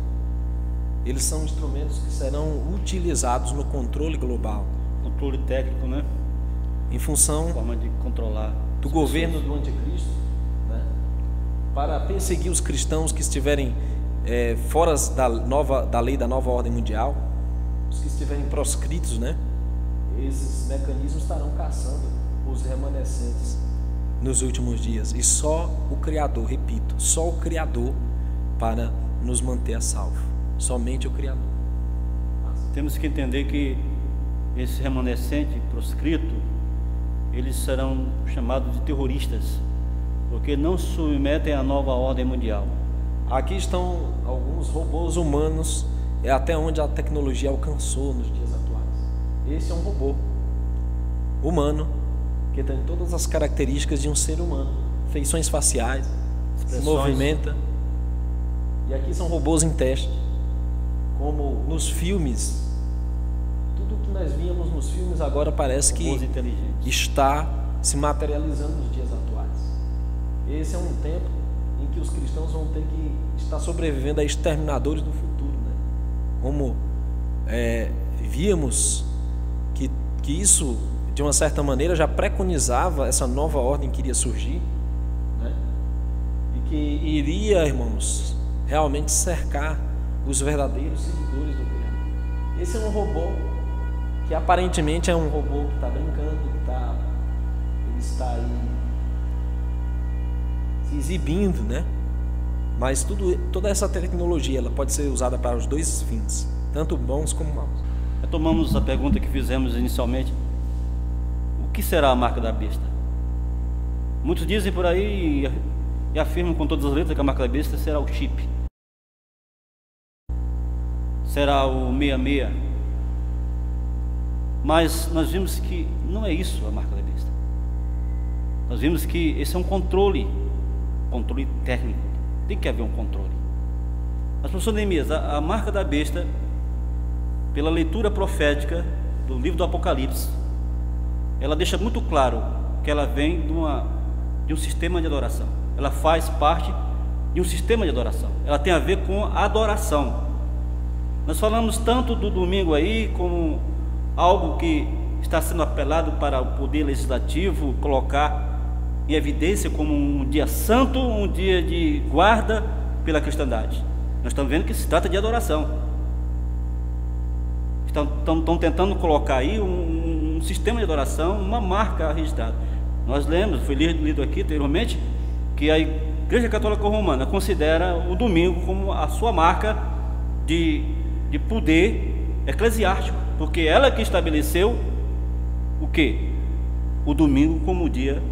eles são instrumentos que serão utilizados no controle global. Controle técnico, né? Em função forma de controlar do governo do anticristo, né? Para perseguir os cristãos que estiverem fora da lei da nova ordem mundial, os que estiverem proscritos, né? Esses mecanismos estarão caçando os remanescentes nos últimos dias. E só o Criador, repito, só o Criador para nos manter a salvo. Somente o Criador. Temos que entender que esse remanescente proscrito, eles serão chamados de terroristas, porque não submetem à nova ordem mundial. Aqui estão alguns robôs humanos, é até onde a tecnologia alcançou nos dias atuais. Esse é um robô humano que tem todas as características de um ser humano, feições faciais, se movimenta. E aqui são robôs em teste, como nos filmes. Tudo que nós víamos nos filmes agora parece que está se materializando nos dias atuais. Esse é um tempo em que os cristãos vão ter que estar sobrevivendo a exterminadores do futuro, né? Como víamos que isso, de uma certa maneira, já preconizava essa nova ordem que iria surgir, né? E que iria, irmãos, realmente cercar os verdadeiros seguidores do Criador. Esse é um robô que aparentemente é um robô que está brincando, ele está aí se exibindo, né? Mas toda essa tecnologia, ela pode ser usada para os dois fins, tanto bons como maus. Retomamos a pergunta que fizemos inicialmente: o que será a marca da besta? Muitos dizem por aí e afirmam com todas as letras que a marca da besta será o chip, será o 66. Mas nós vimos que não é isso a marca da besta. Nós vimos que esse é um controle técnico. Tem que haver um controle. Mas, professor Neemias, a marca da besta, pela leitura profética do livro do Apocalipse, ela deixa muito claro que ela vem de um sistema de adoração. Ela faz parte de um sistema de adoração. Ela tem a ver com a adoração. Nós falamos tanto do domingo aí como algo que está sendo apelado para o poder legislativo colocar em evidência como um dia santo, um dia de guarda pela cristandade. Nós estamos vendo que se trata de adoração. Estão tentando colocar aí um sistema de adoração, uma marca registrada. Nós lemos, foi lido aqui anteriormente, que a Igreja Católica Romana considera o domingo como a sua marca de poder eclesiástico, porque ela que estabeleceu o quê? O domingo como dia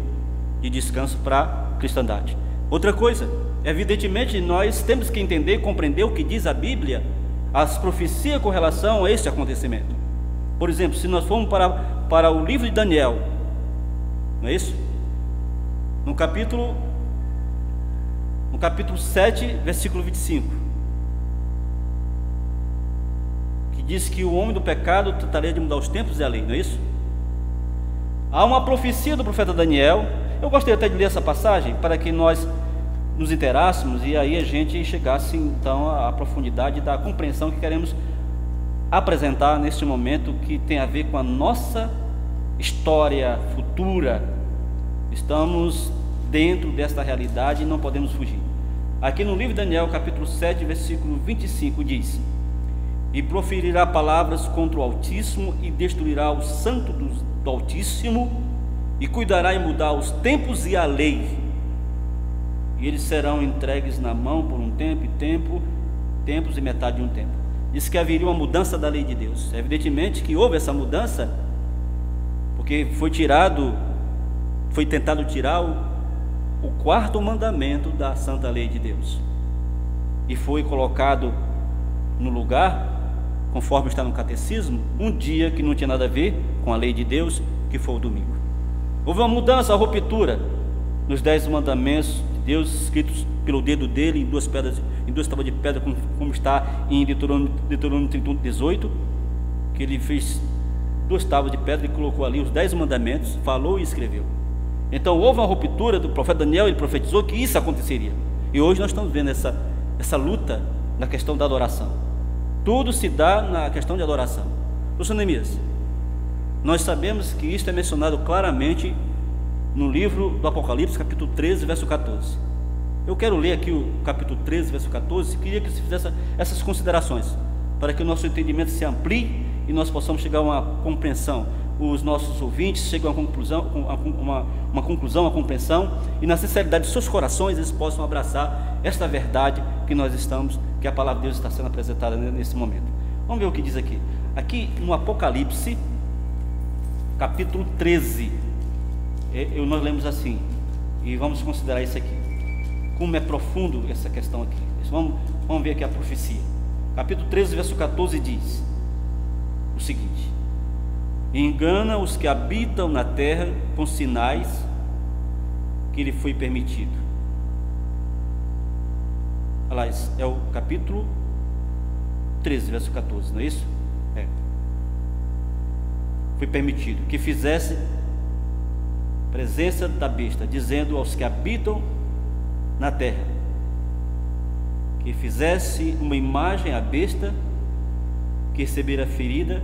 de descanso para a cristandade. Outra coisa, evidentemente nós temos que entender e compreender o que diz a Bíblia, as profecias com relação a este acontecimento. Por exemplo, se nós formos para o livro de Daniel, não é isso? No capítulo 7, versículo 25, que diz que o homem do pecado trataria de mudar os tempos e a lei, não é isso? Há uma profecia do profeta Daniel. Eu gostaria até de ler essa passagem para que nós nos interássemos e aí a gente chegasse então à profundidade da compreensão que queremos apresentar neste momento, que tem a ver com a nossa história futura. Estamos dentro desta realidade e não podemos fugir. Aqui no livro de Daniel, capítulo 7, versículo 25, diz: e proferirá palavras contra o Altíssimo e destruirá o santo do Altíssimo, e cuidará em mudar os tempos e a lei. e eles serão entregues na mão por um tempos e metade de um tempo. Diz que haveria uma mudança da lei de Deus. Evidentemente que houve essa mudança, porque foi tentado tirar o quarto mandamento da santa lei de Deus, e foi colocado no lugar, conforme está no catecismo, um dia que não tinha nada a ver com a lei de Deus, que foi o domingo. Houve uma mudança, uma ruptura nos 10 mandamentos de Deus, escritos pelo dedo dele em duas tábuas de pedra, como está em Deuteronômio 31:18, que ele fez 2 tábuas de pedra e colocou ali os 10 mandamentos, falou e escreveu. Então houve uma ruptura do profeta Daniel, ele profetizou que isso aconteceria, e hoje nós estamos vendo essa luta na questão da adoração. Tudo se dá na questão de adoração. Professor Neemias, nós sabemos que isso é mencionado claramente no livro do Apocalipse, capítulo 13, verso 14. Eu quero ler aqui o capítulo 13, verso 14, e queria que você fizesse essas considerações, para que o nosso entendimento se amplie e nós possamos chegar a uma compreensão. Os nossos ouvintes chegam a uma conclusão, uma compreensão, e na sinceridade de seus corações eles possam abraçar esta verdade que a palavra de Deus está sendo apresentada nesse momento. Vamos ver o que diz aqui. Aqui no Apocalipse, capítulo 13, nós lemos assim, e vamos considerar isso aqui, como é profundo essa questão aqui. Vamos ver aqui a profecia. Capítulo 13, verso 14 diz o seguinte: engana os que habitam na terra com sinais que lhe foi permitido. Aliás, é o capítulo 13, verso 14, não é isso? Foi permitido que fizesse presença da besta, dizendo aos que habitam na terra, que fizesse uma imagem à besta, que recebera a ferida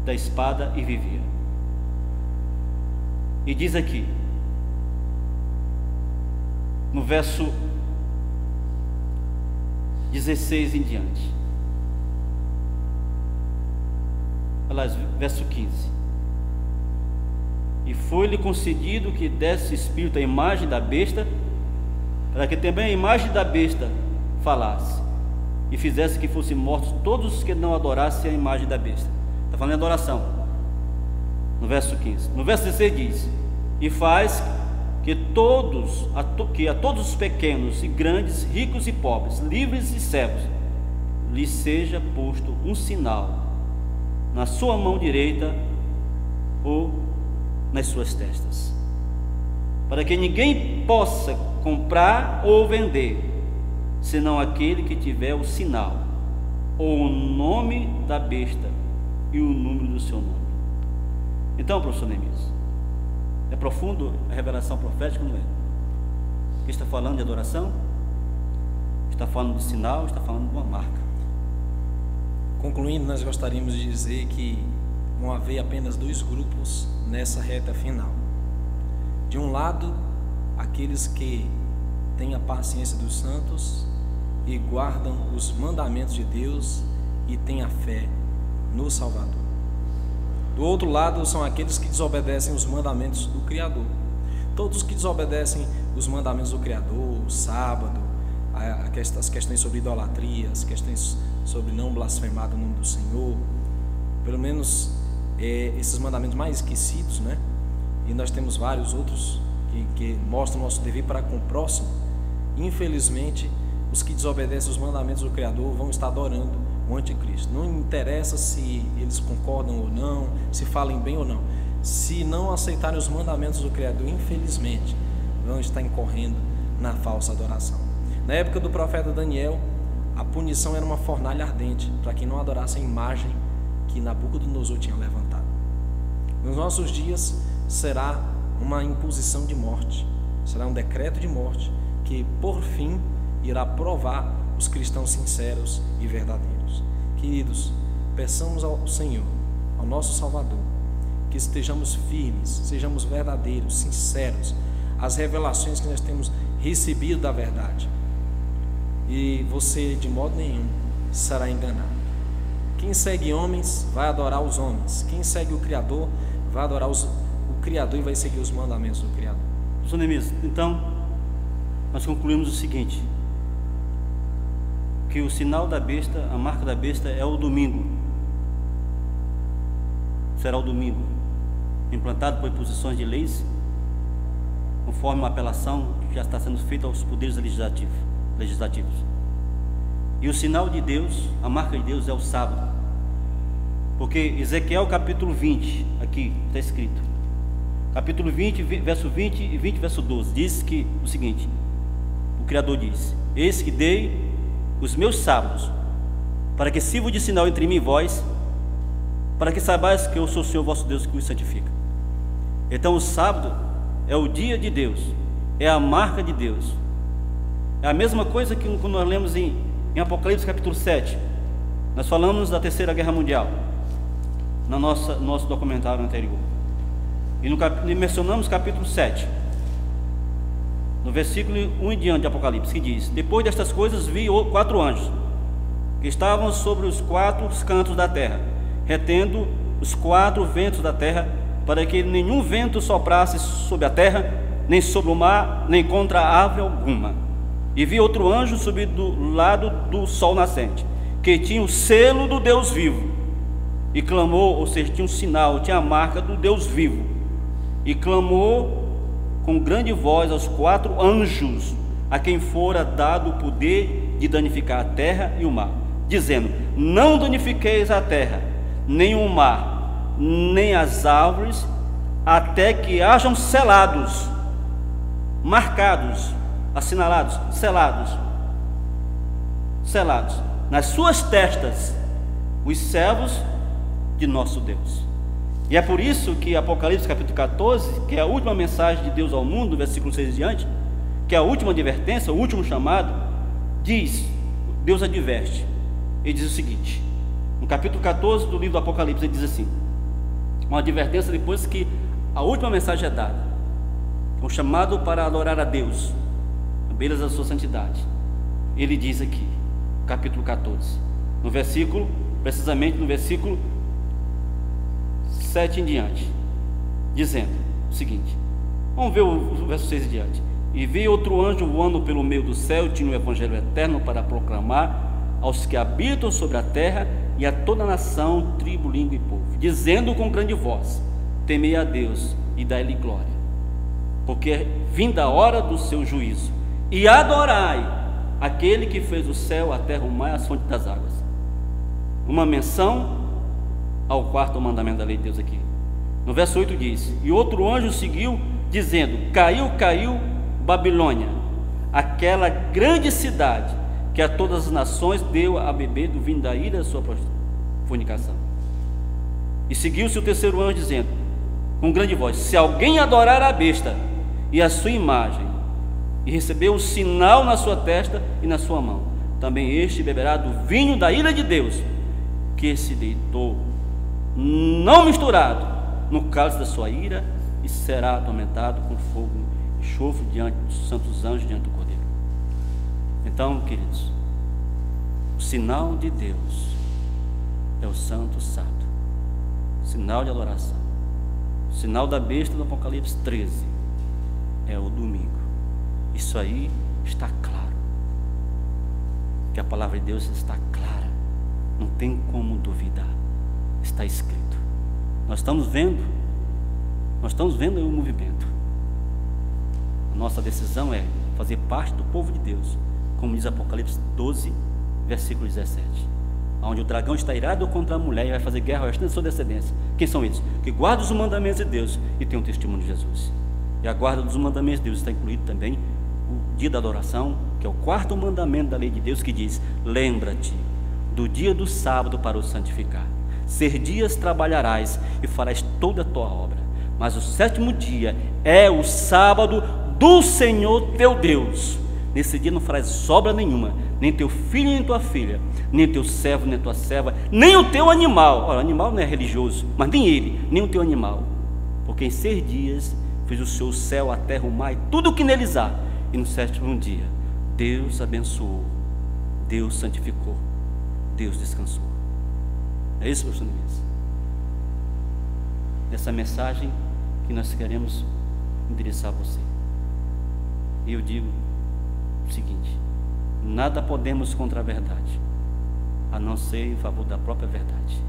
da espada e vivia. E diz aqui, no verso 16 em diante, aliás, verso 15: e foi-lhe concedido que desse espírito à imagem da besta, para que também a imagem da besta falasse, e fizesse que fossem mortos todos os que não adorassem a imagem da besta. Está falando em adoração, no verso 15. No verso 16 diz: e faz que a todos os pequenos e grandes, ricos e pobres, livres e servos, lhe seja posto um sinal na sua mão direita ou nas suas testas, para que ninguém possa comprar ou vender, senão aquele que tiver o sinal, ou o nome da besta e o número do seu nome. Então, professor Neemias, é profundo a revelação profética, não é? Que está falando de adoração, está falando de sinal, está falando de uma marca. Concluindo, nós gostaríamos de dizer que vão haver apenas 2 grupos nessa reta final. De um lado, aqueles que têm a paciência dos santos e guardam os mandamentos de Deus e têm a fé no Salvador. Do outro lado, são aqueles que desobedecem os mandamentos do Criador. Todos que desobedecem os mandamentos do Criador, o sábado, as questões sobre idolatria, as questões sobre não blasfemar do nome do Senhor, pelo menos esses mandamentos mais esquecidos, né? E nós temos vários outros que mostram o nosso dever para com o próximo. Infelizmente, os que desobedecem os mandamentos do Criador vão estar adorando o anticristo. Não interessa se eles concordam ou não, se falem bem ou não. Se não aceitarem os mandamentos do Criador, infelizmente, vão estar incorrendo na falsa adoração. Na época do profeta Daniel, a punição era uma fornalha ardente para quem não adorasse a imagem que Nabucodonosor tinha levantado. Nos nossos dias será uma imposição de morte, será um decreto de morte que por fim irá provar os cristãos sinceros e verdadeiros. Queridos, peçamos ao Senhor, ao nosso Salvador, que estejamos firmes, sejamos verdadeiros, sinceros, às revelações que nós temos recebido da verdade, e você de modo nenhum será enganado. Quem segue homens vai adorar os homens, quem segue o Criador vai adorar o Criador e vai seguir os mandamentos do Criador. Pastor Neemias, então, nós concluímos o seguinte, que o sinal da besta, a marca da besta é o domingo. Será o domingo, implantado por imposições de leis, conforme uma apelação que já está sendo feita aos poderes legislativos. E o sinal de Deus, a marca de Deus é o sábado. Porque Ezequiel capítulo 20, aqui está escrito, capítulo 20, verso 20 e 20, verso 12, diz que o seguinte, o Criador diz: eis que dei os meus sábados, para que sirva de sinal entre mim e vós, para que saibais que eu sou o Senhor vosso Deus que os santifica. Então o sábado é o dia de Deus, é a marca de Deus. É a mesma coisa que quando nós lemos em Apocalipse capítulo 7, nós falamos da Terceira Guerra Mundial, no nosso documentário anterior. E mencionamos capítulo 7, no versículo 1 em diante de Apocalipse, que diz: depois destas coisas vi 4 anjos, que estavam sobre os 4 cantos da terra, retendo os 4 ventos da terra, para que nenhum vento soprasse sobre a terra, nem sobre o mar, nem contra a árvore alguma. E vi outro anjo subir do lado do sol nascente, que tinha o selo do Deus vivo, e clamou, ou seja, tinha um sinal, tinha a marca do Deus vivo, e clamou com grande voz aos 4 anjos, a quem fora dado o poder de danificar a terra e o mar, dizendo: não danifiqueis a terra, nem o mar, nem as árvores, até que hajam selados, marcados, assinalados, selados nas suas testas os servos de nosso Deus. E é por isso que Apocalipse capítulo 14, que é a última mensagem de Deus ao mundo, versículo 6 em diante, que é a última advertência, o último chamado, diz, Deus adverte, ele diz o seguinte, no capítulo 14 do livro do Apocalipse, ele diz assim, uma advertência depois que a última mensagem é dada, um chamado para adorar a Deus, a beleza da sua santidade. Ele diz aqui, capítulo 14, no versículo, precisamente no versículo 7 em diante, dizendo o seguinte, vamos ver o verso 6 em diante. E vi outro anjo voando pelo meio do céu, tinha um evangelho eterno para proclamar aos que habitam sobre a terra e a toda nação, tribo, língua e povo, dizendo com grande voz: temei a Deus e dai-lhe glória, porque é vinda a hora do seu juízo, e adorai aquele que fez o céu, a terra, o mar e as fontes das águas. Uma menção ao 4º mandamento da lei de Deus aqui. No verso 8 diz: e outro anjo seguiu, dizendo: caiu, caiu Babilônia, aquela grande cidade que a todas as nações deu a beber do vinho da ira da sua fornicação. E seguiu-se o 3º anjo, dizendo com grande voz: se alguém adorar a besta e a sua imagem, e receber um sinal na sua testa e na sua mão, também este beberá do vinho da ira de Deus, que se deitou, não misturado, no cálice da sua ira, e será atormentado com fogo e enxofre diante dos santos anjos, diante do Cordeiro. Então, queridos, o sinal de Deus é o santo sábado, sinal de adoração. O sinal da besta do Apocalipse 13 é o domingo. Isso aí está claro, que a palavra de Deus está clara, não tem como duvidar, está escrito. Nós estamos vendo aí o movimento. A nossa decisão é fazer parte do povo de Deus, como diz Apocalipse 12, versículo 17, onde o dragão está irado contra a mulher e vai fazer guerra ao restante da sua descendência. Quem são eles? Que guardam os mandamentos de Deus e têm um testemunho de Jesus. E a guarda dos mandamentos de Deus está incluído também o dia da adoração, que é o 4º mandamento da lei de Deus, que diz: lembra-te do dia do sábado para o santificar. 6 dias trabalharás e farás toda a tua obra, mas o 7º dia é o sábado do Senhor teu Deus. Nesse dia não farás obra nenhuma, nem teu filho nem tua filha, nem teu servo nem tua serva, nem o teu animal. Ora, o animal não é religioso, mas nem ele, nem o teu animal, porque em 6 dias fez o seu céu, a terra, o mar e tudo o que neles há, e no 7º dia Deus abençoou, Deus santificou, Deus descansou. É isso, pastor Neemias? Essa mensagem que nós queremos endereçar a você. E eu digo o seguinte: nada podemos contra a verdade, a não ser em favor da própria verdade.